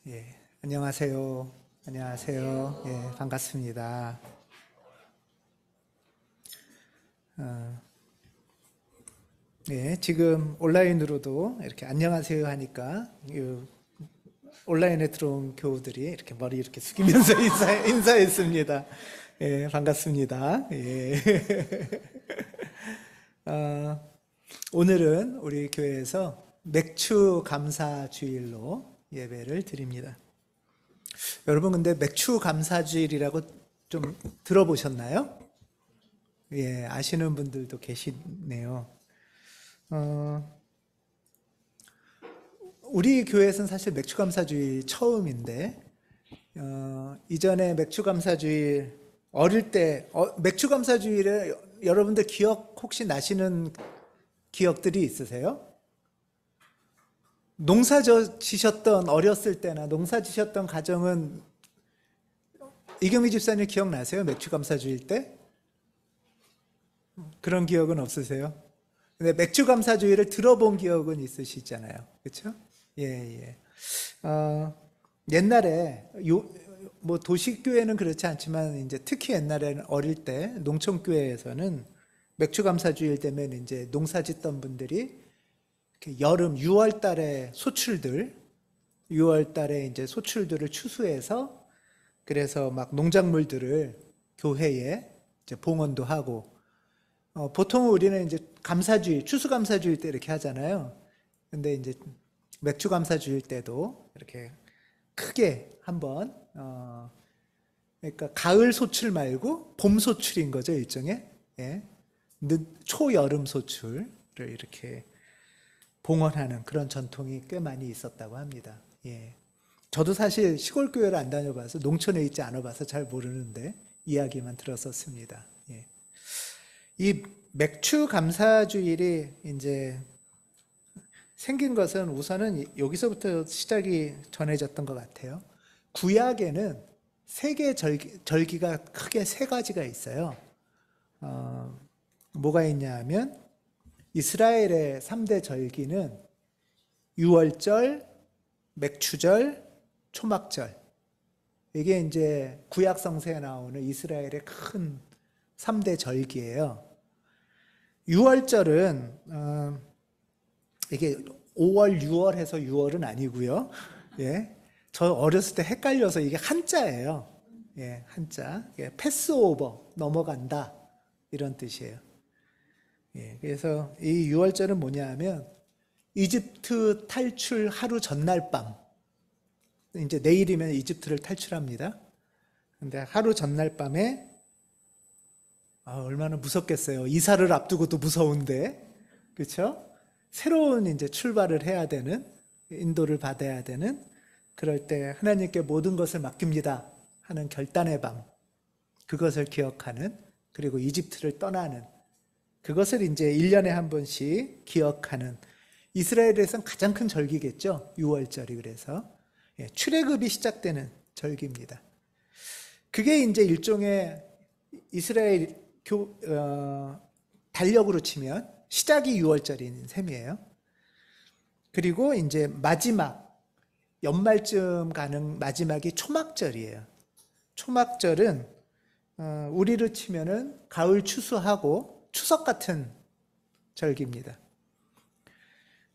예, 안녕하세요. 안녕하세요. 예, 반갑습니다. 예, 지금 온라인으로도 이렇게 안녕하세요 하니까 온라인에 들어온 교우들이 이렇게 머리 이렇게 숙이면서 인사했습니다. 예, 반갑습니다. 예. 오늘은 우리 교회에서 맥주 감사 주일로 예배를 드립니다. 여러분 근데 맥주 감사주일이라고 좀 들어보셨나요? 예, 아시는 분들도 계시네요. 우리 교회에서는 사실 맥주 감사주일 처음인데, 이전에 맥주 감사주일 어릴 때 맥주 감사주일에 여러분들 기억 혹시 나시는 기억들이 있으세요? 농사 지셨던 어렸을 때나 농사 지셨던 가정은 이경미 집사님 기억나세요? 맥주 감사주일 때? 그런 기억은 없으세요? 근데 맥주 감사주일을 들어본 기억은 있으시잖아요. 그렇죠? 예, 예. 옛날에 뭐 도시교회는 그렇지 않지만 이제 특히 옛날에는 어릴 때 농촌교회에서는 맥주 감사주일 되면 이제 농사 짓던 분들이 이렇게 여름 6월 달에 6월 달에 이제 소출들을 추수해서 그래서 막 농작물들을 교회에 이제 봉헌도 하고, 보통 우리는 이제 감사주일, 추수감사주일 때 이렇게 하잖아요. 근데 이제 맥주감사주일 때도 이렇게 크게 한번, 그러니까 가을 소출 말고 봄 소출인 거죠, 일종의. 예. 초여름 소출을 이렇게 봉헌하는 그런 전통이 꽤 많이 있었다고 합니다. 예. 저도 사실 시골 교회를 안 다녀봐서 농촌에 있지 않아봐서 잘 모르는데 이야기만 들었었습니다. 예. 이 맥주 감사주일이 이제 생긴 것은 우선은 여기서부터 시작이 전해졌던 것 같아요. 구약에는 세계 절기가 크게 세 가지가 있어요. 뭐가 있냐 하면 이스라엘의 3대 절기는 유월절, 맥추절, 초막절. 이게 이제 구약 성서에 나오는 이스라엘의 큰 3대 절기예요. 유월절은 이게 5월, 6월 해서 6월은 아니고요. 예. 저 어렸을 때 헷갈려서 이게 한자예요. 예, 한자. 예, 패스오버, 넘어간다. 이런 뜻이에요. 예, 그래서 이 6월절은 뭐냐 하면 이집트 탈출 하루 전날 밤, 이제 내일이면 이집트를 탈출합니다. 근데 하루 전날 밤에 얼마나 무섭겠어요. 이사를 앞두고도 무서운데, 그렇죠? 새로운 이제 출발을 해야 되는, 인도를 받아야 되는, 그럴 때 하나님께 모든 것을 맡깁니다 하는 결단의 밤, 그것을 기억하는, 그리고 이집트를 떠나는, 그것을 이제 1년에 한 번씩 기억하는, 이스라엘에서는 가장 큰 절기겠죠. 6월절이 그래서. 예, 출애굽이 시작되는 절기입니다. 그게 이제 일종의 이스라엘 달력으로 치면 시작이 6월절인 셈이에요. 그리고 이제 마지막, 연말쯤 가는 마지막이 초막절이에요. 초막절은 우리로 치면은 가을 추수하고 추석 같은 절기입니다.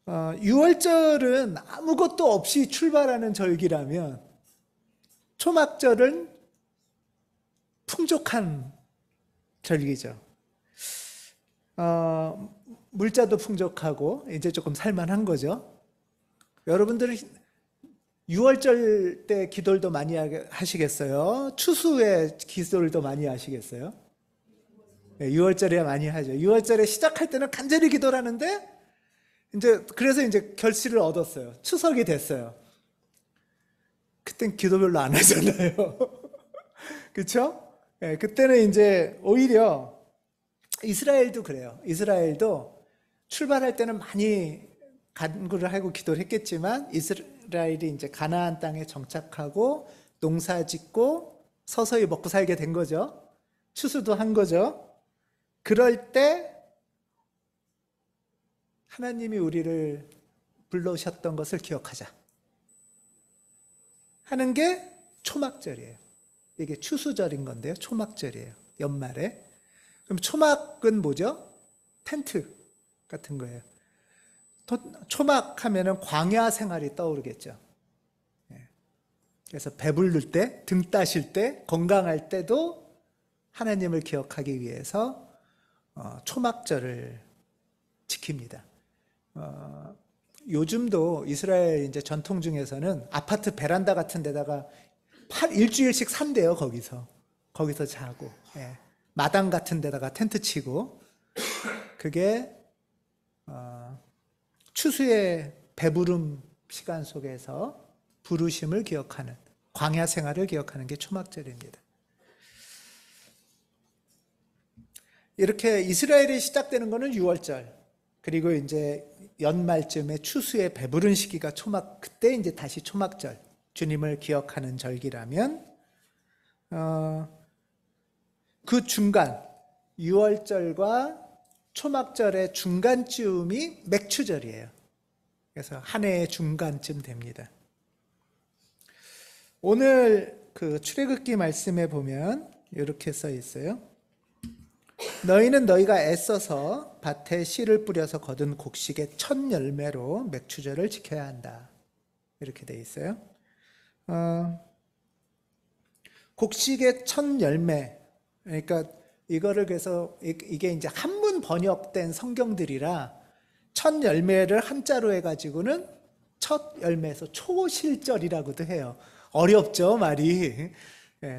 6월절은 아무것도 없이 출발하는 절기라면 초막절은 풍족한 절기죠. 물자도 풍족하고 이제 조금 살만한 거죠. 여러분들은 6월절 때 기도를 많이 하시겠어요? 추수의 기도를 많이 하시겠어요? 6월절에 많이 하죠. 6월절에 시작할 때는 간절히 기도를 하는데 그래서 이제 결실을 얻었어요. 추석이 됐어요. 그땐 기도 별로 안 하잖아요. 그렇죠? 네, 그때는 이제 오히려 이스라엘도 그래요. 이스라엘도 출발할 때는 많이 간구를 하고 기도를 했겠지만 이스라엘이 이제 가나안 땅에 정착하고 농사 짓고 서서히 먹고 살게 된 거죠. 추수도 한 거죠. 그럴 때 하나님이 우리를 불러오셨던 것을 기억하자. 하는 게 초막절이에요. 이게 추수절인 건데요. 초막절이에요. 연말에. 그럼 초막은 뭐죠? 텐트 같은 거예요. 초막하면은 광야 생활이 떠오르겠죠. 그래서 배부를 때, 등 따실 때, 건강할 때도 하나님을 기억하기 위해서 초막절을 지킵니다. 요즘도 이스라엘 이제 전통 중에서는 아파트 베란다 같은 데다가 일주일씩 산대요. 거기서 자고, 예. 마당 같은 데다가 텐트 치고, 그게 추수의 배부름 시간 속에서 부르심을 기억하는, 광야 생활을 기억하는 게 초막절입니다. 이렇게 이스라엘이 시작되는 것은 6월절, 그리고 이제 연말쯤에 추수의 배부른 시기가 그때 이제 다시 초막절, 주님을 기억하는 절기라면, 그 중간, 6월절과 초막절의 중간쯤이 맥추절이에요. 그래서 한 해의 중간쯤 됩니다. 오늘 그 출애굽기 말씀에 보면 이렇게 써 있어요. 너희는 너희가 애써서 밭에 씨를 뿌려서 거둔 곡식의 첫 열매로 맥추절을 지켜야 한다. 이렇게 돼 있어요. 곡식의 첫 열매. 그러니까 이거를 그래서 이게 이제 한문 번역된 성경들이라 첫 열매를 한자로 해가지고는 첫 열매에서 초실절이라고도 해요. 어렵죠, 말이.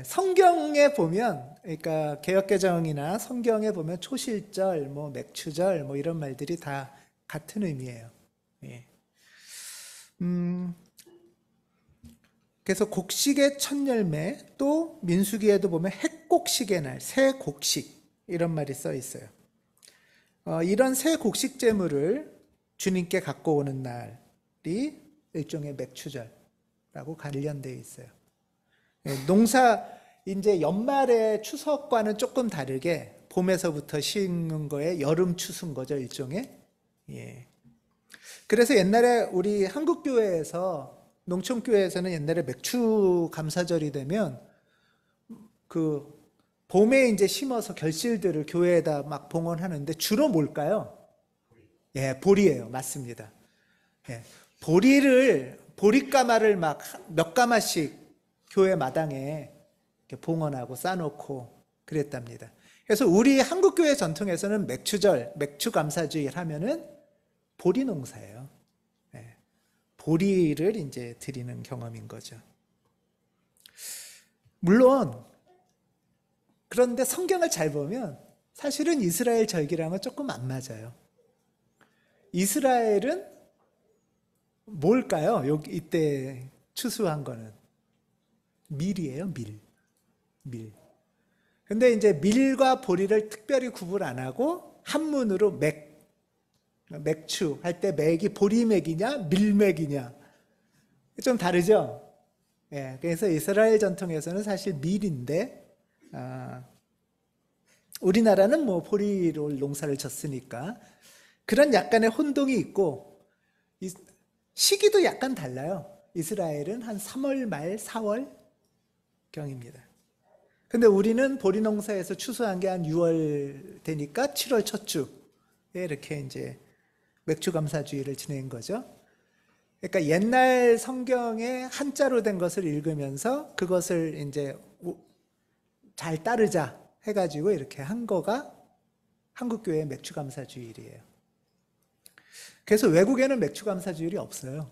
성경에 보면, 그러니까 개역개정이나 성경에 보면 초실절, 뭐 맥추절, 뭐 이런 말들이 다 같은 의미예요. 그래서 곡식의 첫 열매, 또 민수기에도 보면 핵곡식의 날, 새 곡식 이런 말이 써 있어요. 이런 새 곡식 제물을 주님께 갖고 오는 날이 일종의 맥추절라고 관련되어 있어요. 농사 이제 연말에 추석과는 조금 다르게 봄에서부터 심는 거에 여름 추수인 거죠, 일종의. 그래서 옛날에 우리 한국교회에서 농촌교회에서는 옛날에 맥추 감사절이 되면 그 봄에 이제 심어서 결실들을 교회에다 막 봉헌하는데 주로 뭘까요? 보리예요. 맞습니다. 보리가마를 막 몇 가마씩 교회 마당에 이렇게 봉헌하고 쌓아놓고 그랬답니다. 그래서 우리 한국교회 전통에서는 맥추절, 맥추감사주일 하면은 보리 농사예요. 보리를 이제 드리는 경험인 거죠. 물론 그런데 성경을 잘 보면 사실은 이스라엘 절기랑은 조금 안 맞아요. 이스라엘은 뭘까요? 이때 추수한 거는 밀이에요, 밀. 근데 이제 밀과 보리를 특별히 구분 안 하고 한문으로 맥추 할 때 맥이 보리맥이냐 밀맥이냐 좀 다르죠. 그래서 이스라엘 전통에서는 사실 밀인데 우리나라는 뭐 보리로 농사를 졌으니까 그런 약간의 혼동이 있고 시기도 약간 달라요. 이스라엘은 한 3월 말 4월 경입니다. 근데 우리는 보리 농사에서 추수한 게 한 6월 되니까 7월 첫 주에 이렇게 이제 맥추감사주의를 지낸 거죠. 그러니까 옛날 성경에 한자로 된 것을 읽으면서 그것을 이제 잘 따르자 해가지고 이렇게 한 거가 한국교회의 맥추감사주일이에요. 그래서 외국에는 맥추감사주일이 없어요.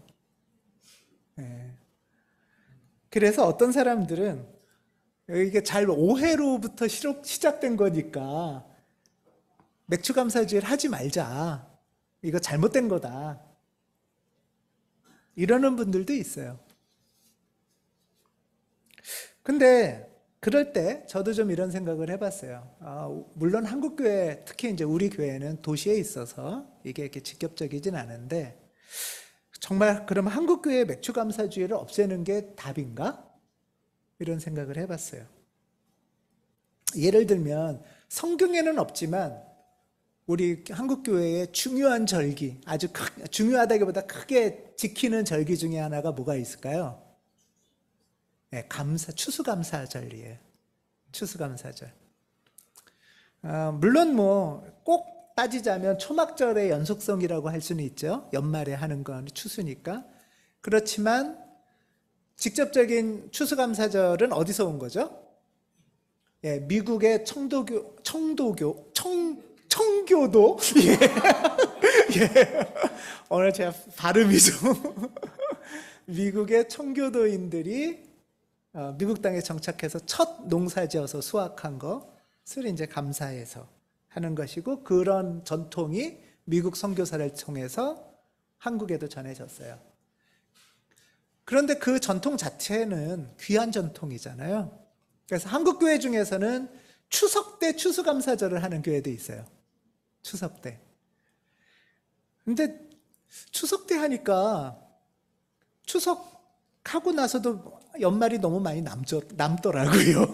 그래서 어떤 사람들은 이게 잘 오해로부터 시작된 거니까 맥추감사주일 하지 말자. 이거 잘못된 거다. 이러는 분들도 있어요. 근데 그럴 때 저도 좀 이런 생각을 해봤어요. 물론 한국교회, 특히 이제 우리 교회는 도시에 있어서 이게 이렇게 직접적이진 않은데 정말 그럼 한국교회 맥추감사주의를 없애는 게 답인가? 이런 생각을 해봤어요. 예를 들면 성경에는 없지만 우리 한국교회의 중요한 절기, 중요하다기보다 크게 지키는 절기 중에 하나가 뭐가 있을까요? 예, 추수감사절이에요. 추수감사절. 물론 뭐 꼭 따지자면 초막절의 연속성이라고 할 수는 있죠. 연말에 하는 건 추수니까. 그렇지만 직접적인 추수감사절은 어디서 온 거죠? 예, 미국의 청교도. 예. 예. 오늘 제가 발음이 좀. 미국의 청교도인들이 미국 땅에 정착해서 첫 농사지어서 수확한 것을 이제 감사해서 하는 것이고, 그런 전통이 미국 선교사를 통해서 한국에도 전해졌어요. 그런데 그 전통 자체는 귀한 전통이잖아요. 그래서 한국 교회 중에서는 추석 때 추수감사절을 하는 교회도 있어요. 추석 때. 근데 추석 때 하니까 추석하고 나서도 연말이 너무 많이 남더라고요.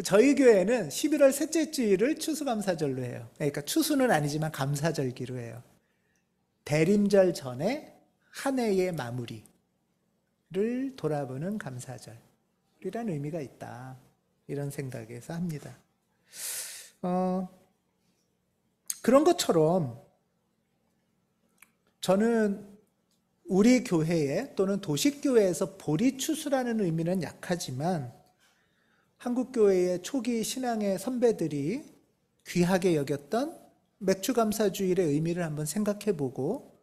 저희 교회는 11월 셋째 주일을 추수감사절로 해요. 그러니까 추수는 아니지만 감사절기로 해요. 대림절 전에 한 해의 마무리를 돌아보는 감사절이라는 의미가 있다. 이런 생각에서 합니다. 그런 것처럼 저는 우리 교회에 또는 도식교회에서 보리추수라는 의미는 약하지만 한국교회의 초기 신앙의 선배들이 귀하게 여겼던 맥주감사주일의 의미를 한번 생각해보고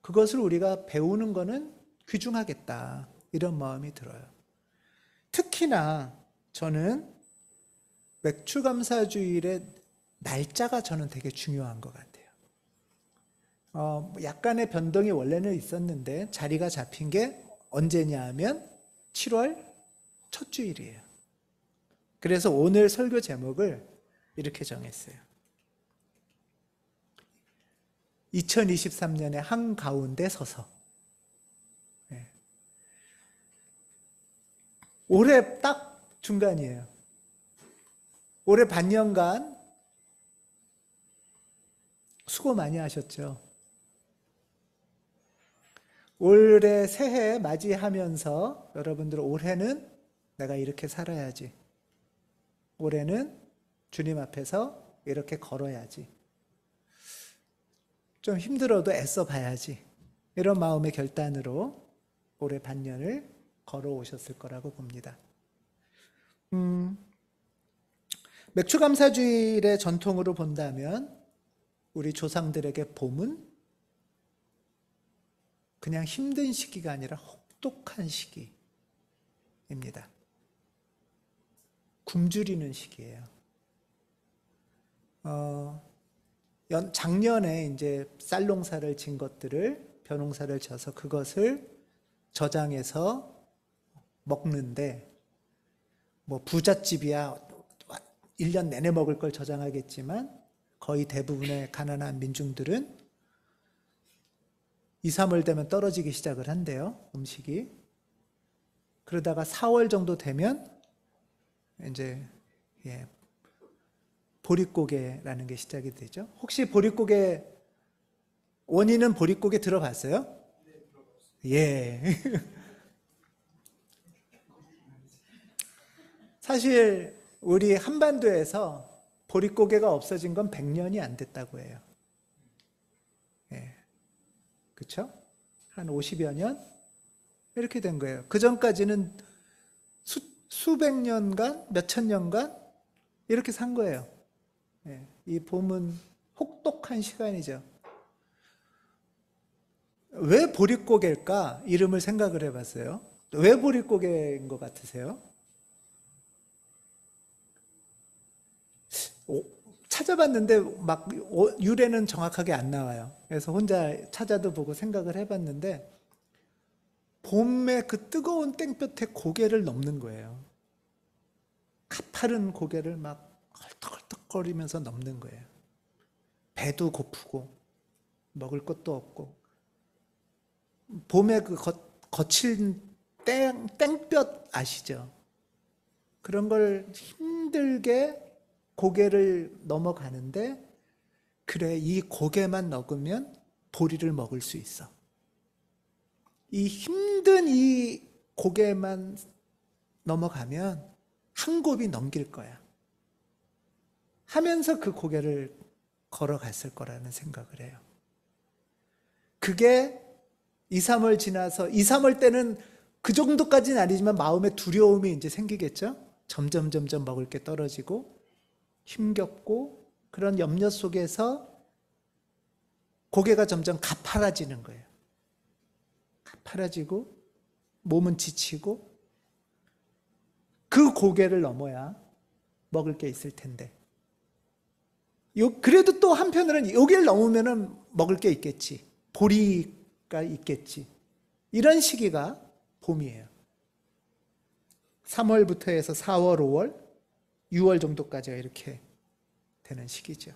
그것을 우리가 배우는 것은 귀중하겠다, 이런 마음이 들어요. 특히나 저는 맥주감사주일의 날짜가 저는 되게 중요한 것 같아요. 약간의 변동이 원래는 있었는데 자리가 잡힌 게 언제냐 하면 7월 첫 주일이에요. 그래서 오늘 설교 제목을 이렇게 정했어요. 2023년의 한가운데 서서. 네. 올해 딱 중간이에요. 올해 반년간 수고 많이 하셨죠. 올해 새해 맞이하면서 여러분들 올해는 내가 이렇게 살아야지. 올해는 주님 앞에서 이렇게 걸어야지. 좀 힘들어도 애써 봐야지. 이런 마음의 결단으로 올해 반년을 걸어오셨을 거라고 봅니다. 맥주감사주일의 전통으로 본다면 우리 조상들에게 봄은 그냥 힘든 시기가 아니라 혹독한 시기입니다. 굶주리는 시기예요. 작년에 이제 쌀농사를 진 것들을 벼농사를 져서 그것을 저장해서 먹는데, 뭐 부잣집이야 1년 내내 먹을 걸 저장하겠지만 거의 대부분의 가난한 민중들은 2, 3월 되면 떨어지기 시작을 한대요, 음식이. 그러다가 4월 정도 되면 이제 보릿고개라는 게 시작이 되죠. 혹시 보릿고개, 원인은 보릿고개 들어봤어요? 네, 들어봤어요. 예. 사실 우리 한반도에서 보릿고개가 없어진 건 100년이 안 됐다고 해요. 예. 그렇죠? 한 50여 년? 이렇게 된 거예요. 그 전까지는 수백 년간, 몇천 년간 이렇게 산 거예요. 예. 이 봄은 혹독한 시간이죠. 왜 보릿고개일까? 이름을 생각을 해봤어요. 왜 보릿고개인 것 같으세요? 찾아봤는데 막 유래는 정확하게 안 나와요. 그래서 혼자 찾아도 보고 생각을 해봤는데 봄에 그 뜨거운 땡볕에 고개를 넘는 거예요. 가파른 고개를 막 헐떡헐떡거리면서 넘는 거예요. 배도 고프고 먹을 것도 없고 봄에 그 거친 땡볕 아시죠? 그런 걸 힘들게 고개를 넘어가는데, 그래, 이 고개만 넘으면 보리를 먹을 수 있어. 이 힘든 이 고개만 넘어가면 한 곱이 넘길 거야 하면서 그 고개를 걸어갔을 거라는 생각을 해요. 그게 2, 3월 지나서 2, 3월 때는 그 정도까지는 아니지만 마음에 두려움이 이제 생기겠죠. 점점 먹을 게 떨어지고 힘겹고 그런 염려 속에서 고개가 점점 가파라지는 거예요. 가파라지고 몸은 지치고 그 고개를 넘어야 먹을 게 있을 텐데 그래도 또 한편으로는 여기를 넘으면 먹을 게 있겠지. 보리가 있겠지. 이런 시기가 봄이에요. 3월부터 해서 4월, 5월, 6월 정도까지가 이렇게 되는 시기죠.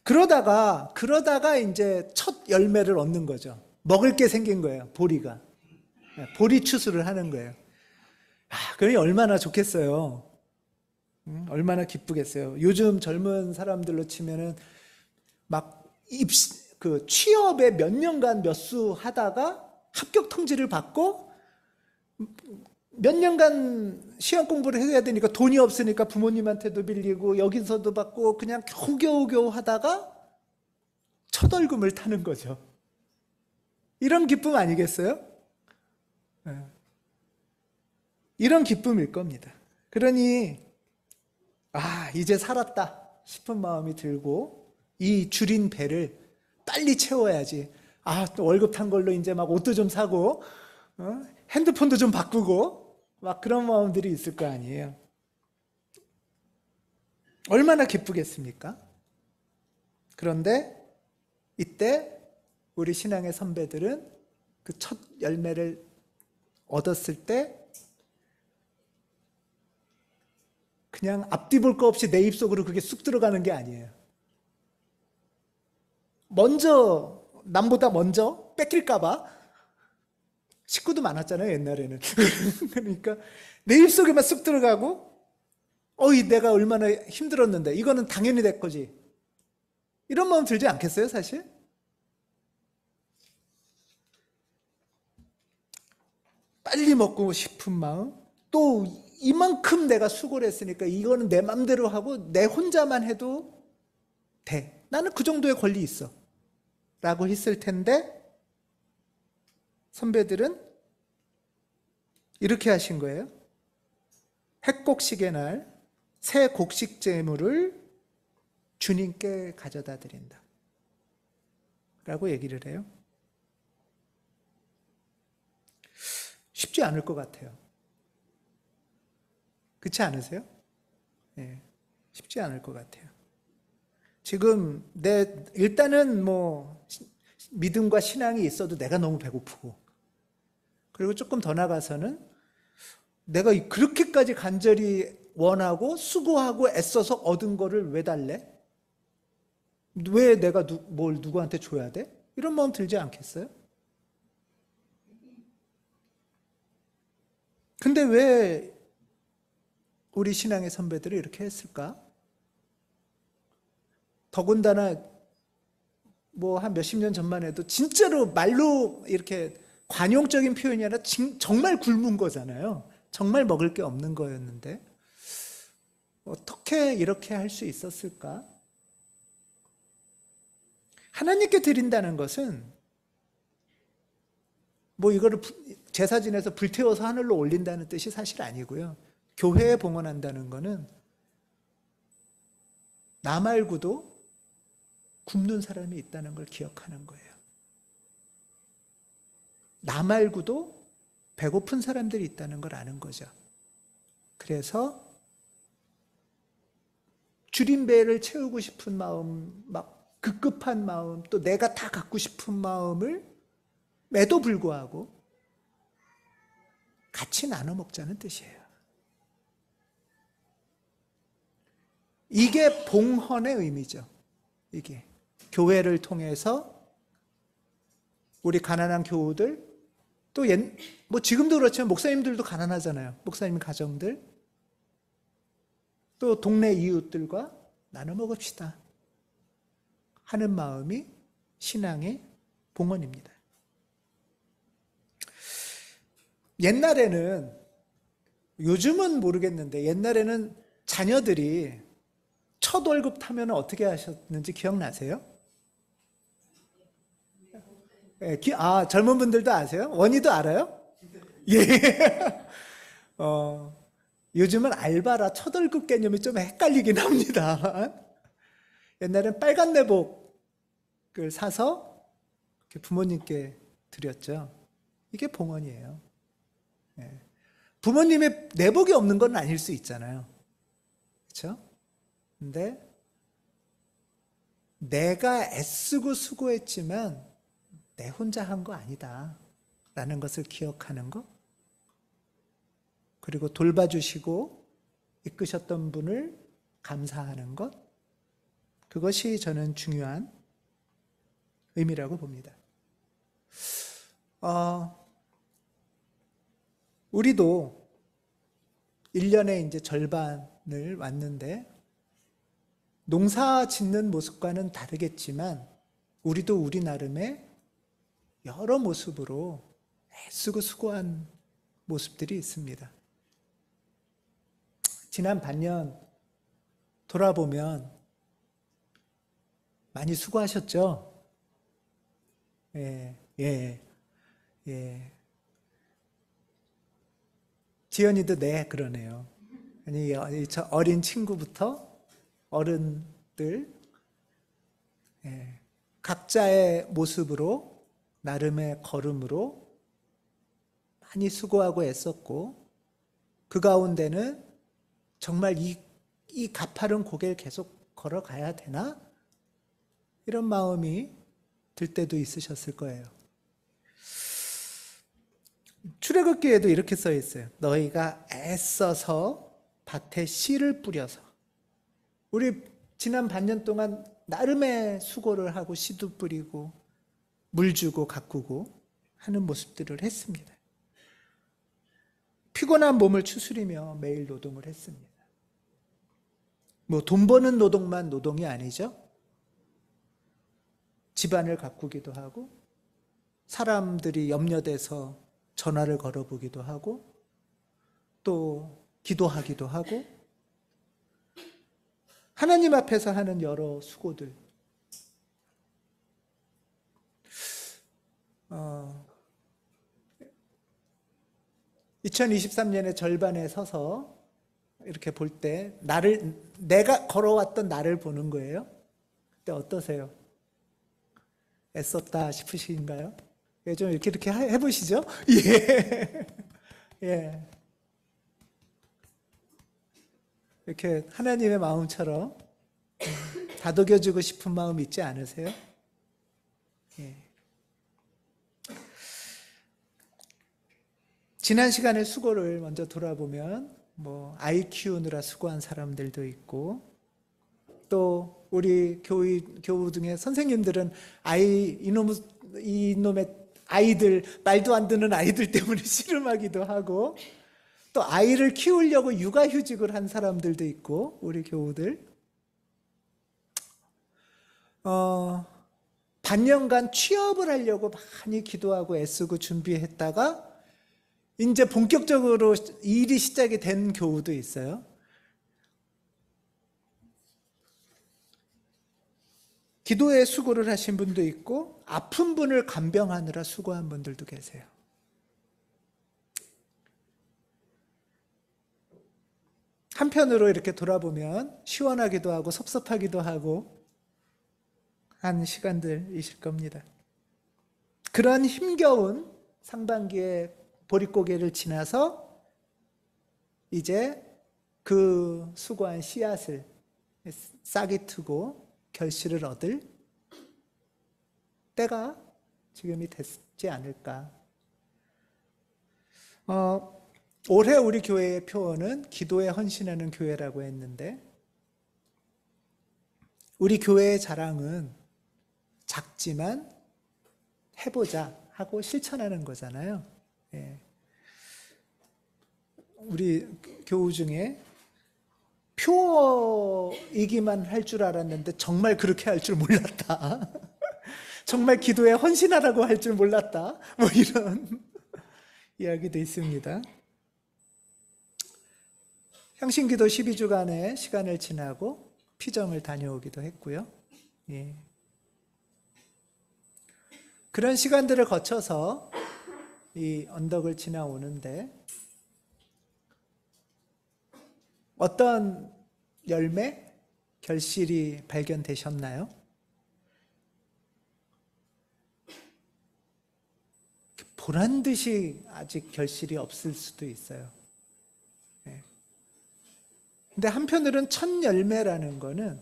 그러다가 이제 첫 열매를 얻는 거죠. 먹을 게 생긴 거예요. 보리가. 보리 추수를 하는 거예요. 그러니 얼마나 좋겠어요. 얼마나 기쁘겠어요. 요즘 젊은 사람들로 치면은 막 취업에 몇 년간 몇 수 하다가 합격 통지를 받고 몇 년간 시험 공부를 해야 되니까 돈이 없으니까 부모님한테도 빌리고 여기서도 받고 그냥 겨우겨우 하다가 첫 월급을 타는 거죠. 이런 기쁨 아니겠어요? 이런 기쁨일 겁니다. 그러니 이제 살았다 싶은 마음이 들고 이 줄인 배를 빨리 채워야지. 또 월급 탄 걸로 이제 막 옷도 좀 사고 핸드폰도 좀 바꾸고 막 그런 마음들이 있을 거 아니에요. 얼마나 기쁘겠습니까? 그런데 이때 우리 신앙의 선배들은 그 첫 열매를 얻었을 때 그냥 앞뒤 볼 거 없이 내 입속으로 그게 쑥 들어가는 게 아니에요. 남보다 먼저 뺏길까봐 식구도 많았잖아요, 옛날에는. 그러니까 내 입속에만 쑥 들어가고, 내가 얼마나 힘들었는데, 이거는 당연히 내 거지. 이런 마음 들지 않겠어요, 사실? 빨리 먹고 싶은 마음, 또 이만큼 내가 수고를 했으니까 이거는 내 맘대로 하고 내 혼자만 해도 돼. 나는 그 정도의 권리 있어. 라고 했을 텐데 선배들은 이렇게 하신 거예요. 핵곡식의 날 새 곡식 제물을 주님께 가져다 드린다. 라고 얘기를 해요. 쉽지 않을 것 같아요. 그렇지 않으세요? 네, 쉽지 않을 것 같아요. 지금 일단은 믿음과 신앙이 있어도 내가 너무 배고프고, 그리고 조금 더 나가서는 내가 그렇게까지 간절히 원하고 수고하고 애써서 얻은 거를 왜 달래? 왜 내가 뭘 누구한테 줘야 돼? 이런 마음 들지 않겠어요? 근데 왜 우리 신앙의 선배들이 이렇게 했을까? 더군다나 한 몇십 년 전만 해도 진짜로 말로 이렇게 관용적인 표현이 아니라 정말 굶은 거잖아요. 정말 먹을 게 없는 거였는데 어떻게 이렇게 할 수 있었을까? 하나님께 드린다는 것은 이거를 제사 지내서 불태워서 하늘로 올린다는 뜻이 사실 아니고요. 교회에 봉헌한다는 것은 나 말고도 굶는 사람이 있다는 걸 기억하는 거예요. 나 말고도 배고픈 사람들이 있다는 걸 아는 거죠. 그래서 줄인 배를 채우고 싶은 마음, 막 급급한 마음, 또 내가 다 갖고 싶은 마음을 매도 불구하고 같이 나눠 먹자는 뜻이에요. 이게 봉헌의 의미죠. 이게 교회를 통해서 우리 가난한 교우들, 또 지금도 그렇지만 목사님들도 가난하잖아요. 목사님 가정들, 또 동네 이웃들과 나눠 먹읍시다 하는 마음이 신앙의 봉헌입니다. 옛날에는, 요즘은 모르겠는데 옛날에는 자녀들이 첫 월급 타면 어떻게 하셨는지 기억나세요? 예, 젊은 분들도 아세요? 원희도 알아요? 예. 어, 요즘은 알바라 첫 월급 개념이 좀 헷갈리긴 합니다. 옛날엔 빨간 내복을 사서 부모님께 드렸죠. 이게 봉헌이에요. 예. 부모님의 내복이 없는 건 아닐 수 있잖아요. 그렇죠? 근데 내가 애쓰고 수고했지만 내 혼자 한 거 아니다 라는 것을 기억하는 것, 그리고 돌봐주시고 이끄셨던 분을 감사하는 것, 그것이 저는 중요한 의미라고 봅니다. 우리도 1년에 이제 절반을 왔는데 농사 짓는 모습과는 다르겠지만 우리도 우리 나름의 여러 모습으로 애쓰고 수고한 모습들이 있습니다. 지난 반년 돌아보면 많이 수고하셨죠? 예, 예, 예. 지연이도 네, 그러네요. 아니, 저 어린 친구부터 어른들, 예, 각자의 모습으로, 나름의 걸음으로 많이 수고하고 애썼고, 그 가운데는 정말 이 가파른 고개를 계속 걸어가야 되나? 이런 마음이 들 때도 있으셨을 거예요. 출애굽기에도 이렇게 써 있어요. 너희가 애써서 밭에 씨를 뿌려서. 우리 지난 반년 동안 나름의 수고를 하고 씨도 뿌리고 물 주고 가꾸고 하는 모습들을 했습니다. 피곤한 몸을 추스리며 매일 노동을 했습니다. 뭐 돈 버는 노동만 노동이 아니죠. 집안을 가꾸기도 하고 사람들이 염려돼서 전화를 걸어보기도 하고 또 기도하기도 하고 하나님 앞에서 하는 여러 수고들, 2023년의 절반에 서서 이렇게 볼 때 내가 걸어왔던 나를 보는 거예요. 그때 어떠세요? 애썼다 싶으신가요? 예, 좀 이렇게 해보시죠. 예. 예. 이렇게 하나님의 마음처럼 다독여주고 싶은 마음 있지 않으세요? 예. 지난 시간의 수고를 먼저 돌아보면 뭐 아이 키우느라 수고한 사람들도 있고 또 우리 교우 중에 선생님들은 이놈의 아이들, 말도 안 듣는 아이들 때문에 씨름하기도 하고 또 아이를 키우려고 육아휴직을 한 사람들도 있고 우리 교우들 반년간 취업을 하려고 많이 기도하고 애쓰고 준비했다가 이제 본격적으로 일이 시작이 된 교우도 있어요. 기도에 수고를 하신 분도 있고 아픈 분을 간병하느라 수고한 분들도 계세요. 한편으로 이렇게 돌아보면 시원하기도 하고 섭섭하기도 하고 한 시간들이실 겁니다. 그런 힘겨운 상반기의 보릿고개를 지나서 이제 그 수고한 씨앗을 싹이 트고 결실을 얻을 때가 지금이 됐지 않을까. 올해 우리 교회의 표어는 기도에 헌신하는 교회라고 했는데 우리 교회의 자랑은 작지만 해보자 하고 실천하는 거잖아요. 예. 우리 교우 중에 표어이기만 할 줄 알았는데 정말 그렇게 할 줄 몰랐다. 정말 기도에 헌신하라고 할 줄 몰랐다. 뭐 이야기도 있습니다. 향신기도 12주간의 시간을 지나고 피점을 다녀오기도 했고요. 예. 그런 시간들을 거쳐서 이 언덕을 지나오는데 어떤 열매, 결실이 발견되셨나요? 보란 듯이 아직 결실이 없을 수도 있어요. 근데 한편으로는 첫 열매라는 거는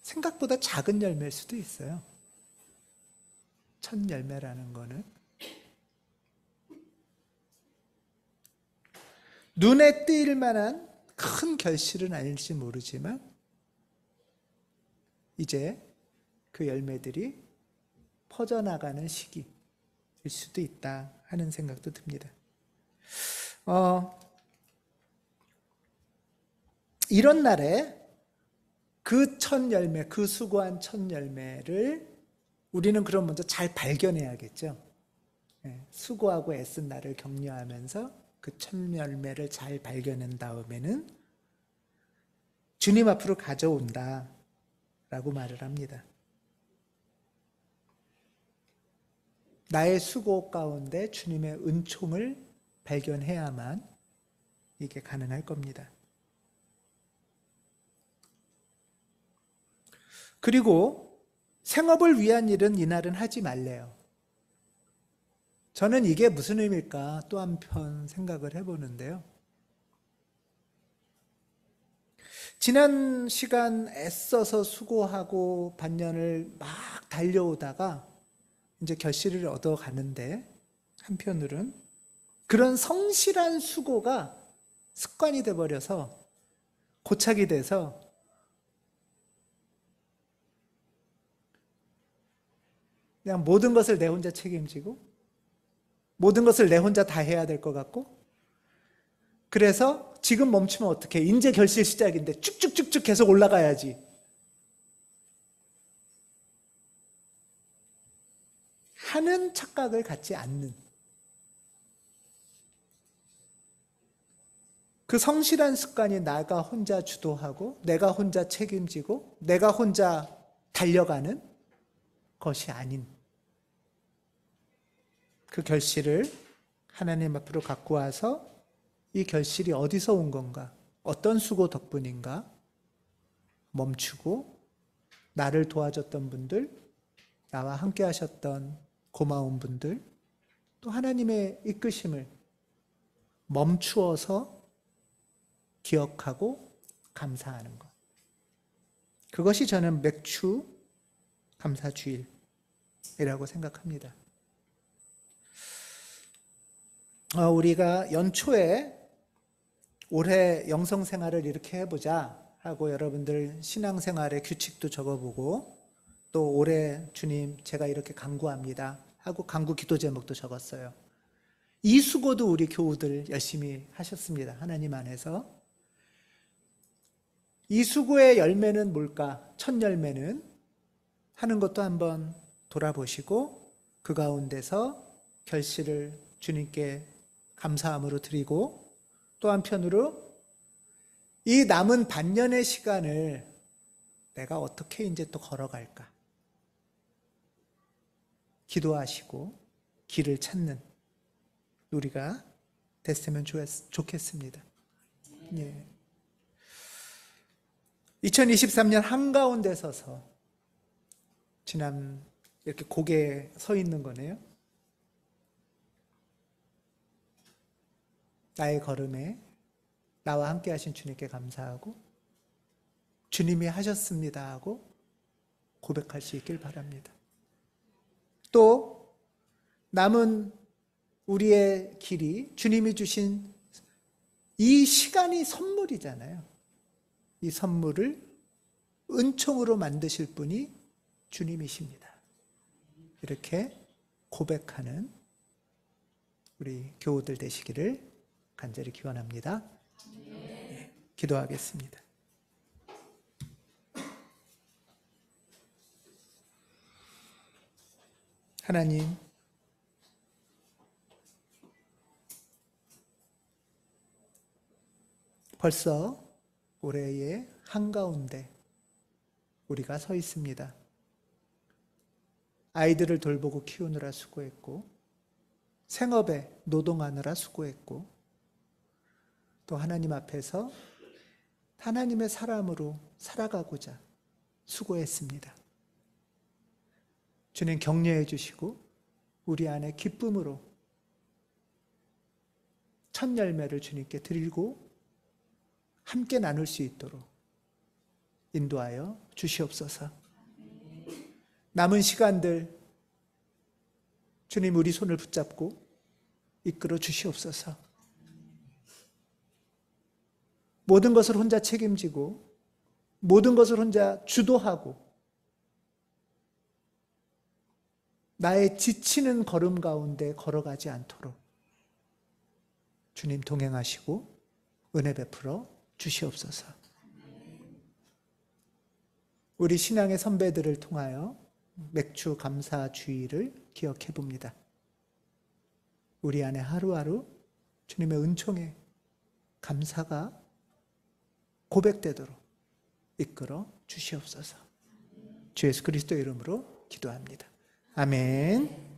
생각보다 작은 열매일 수도 있어요. 첫 열매라는 거는. 눈에 띌 만한 큰 결실은 아닐지 모르지만 이제 그 열매들이 퍼져나가는 시기일 수도 있다 하는 생각도 듭니다. 이런 날에 그 첫 열매, 그 수고한 첫 열매를 우리는 그럼 먼저 잘 발견해야겠죠. 수고하고 애쓴 나를 격려하면서 그 첫 열매를 잘 발견한 다음에는 주님 앞으로 가져온다 라고 말을 합니다. 나의 수고 가운데 주님의 은총을 발견해야만 이게 가능할 겁니다. 그리고 생업을 위한 일은 이날은 하지 말래요. 저는 이게 무슨 의미일까 또 한편 생각을 해보는데요. 지난 시간 애써서 수고하고 반년을 막 달려오다가 이제 결실을 얻어가는데 한편으로는 그런 성실한 수고가 습관이 돼버려서 고착이 돼서 그냥 모든 것을 내 혼자 책임지고 모든 것을 내 혼자 다 해야 될 것 같고 그래서 지금 멈추면 어떡해? 이제 결실 시작인데 쭉쭉쭉쭉 계속 올라가야지. 하는 착각을 갖지 않는 그 성실한 습관이 나가 혼자 주도하고 내가 혼자 책임지고 내가 혼자 달려가는 것이 아닌 그 결실을 하나님 앞으로 갖고 와서 이 결실이 어디서 온 건가? 어떤 수고 덕분인가? 멈추고 나를 도와줬던 분들, 나와 함께 하셨던 고마운 분들, 또 하나님의 이끄심을 멈추어서 기억하고 감사하는 것. 그것이 저는 맥추 감사주일이라고 생각합니다. 우리가 연초에 올해 영성생활을 이렇게 해보자 하고 여러분들 신앙생활의 규칙도 적어보고 또 올해 주님 제가 이렇게 간구합니다 하고 간구 기도 제목도 적었어요. 이 수고도 우리 교우들 열심히 하셨습니다. 하나님 안에서. 이 수고의 열매는 뭘까? 첫 열매는 하는 것도 한번 돌아보시고 그 가운데서 결실을 주님께 감사함으로 드리고 또 한편으로 이 남은 반년의 시간을 내가 어떻게 이제 또 걸어갈까? 기도하시고 길을 찾는 우리가 됐으면 좋겠습니다. 예. 2023년 한가운데 서서 지난 이렇게 고개에 서 있는 거네요. 나의 걸음에 나와 함께 하신 주님께 감사하고 주님이 하셨습니다 하고 고백할 수 있길 바랍니다. 또 남은 우리의 길이 주님이 주신 이 시간이 선물이잖아요. 이 선물을 은총으로 만드실 분이 주님이십니다. 이렇게 고백하는 우리 교우들 되시기를 간절히 기원합니다. 네, 기도하겠습니다. 하나님, 벌써 올해의 한가운데 우리가 서 있습니다. 아이들을 돌보고 키우느라 수고했고, 생업에 노동하느라 수고했고, 또 하나님 앞에서 하나님의 사람으로 살아가고자 수고했습니다. 주님 격려해 주시고 우리 안에 기쁨으로 첫 열매를 주님께 드리고 함께 나눌 수 있도록 인도하여 주시옵소서. 남은 시간들 주님 우리 손을 붙잡고 이끌어 주시옵소서. 모든 것을 혼자 책임지고 모든 것을 혼자 주도하고 나의 지치는 걸음 가운데 걸어가지 않도록 주님 동행하시고 은혜 베풀어 주시옵소서. 우리 신앙의 선배들을 통하여 맥주 감사 주의를 기억해 봅니다. 우리 안에 하루하루 주님의 은총에 감사가 고백되도록 이끌어 주시옵소서. 주 예수 그리스도의 이름으로 기도합니다. 아멘.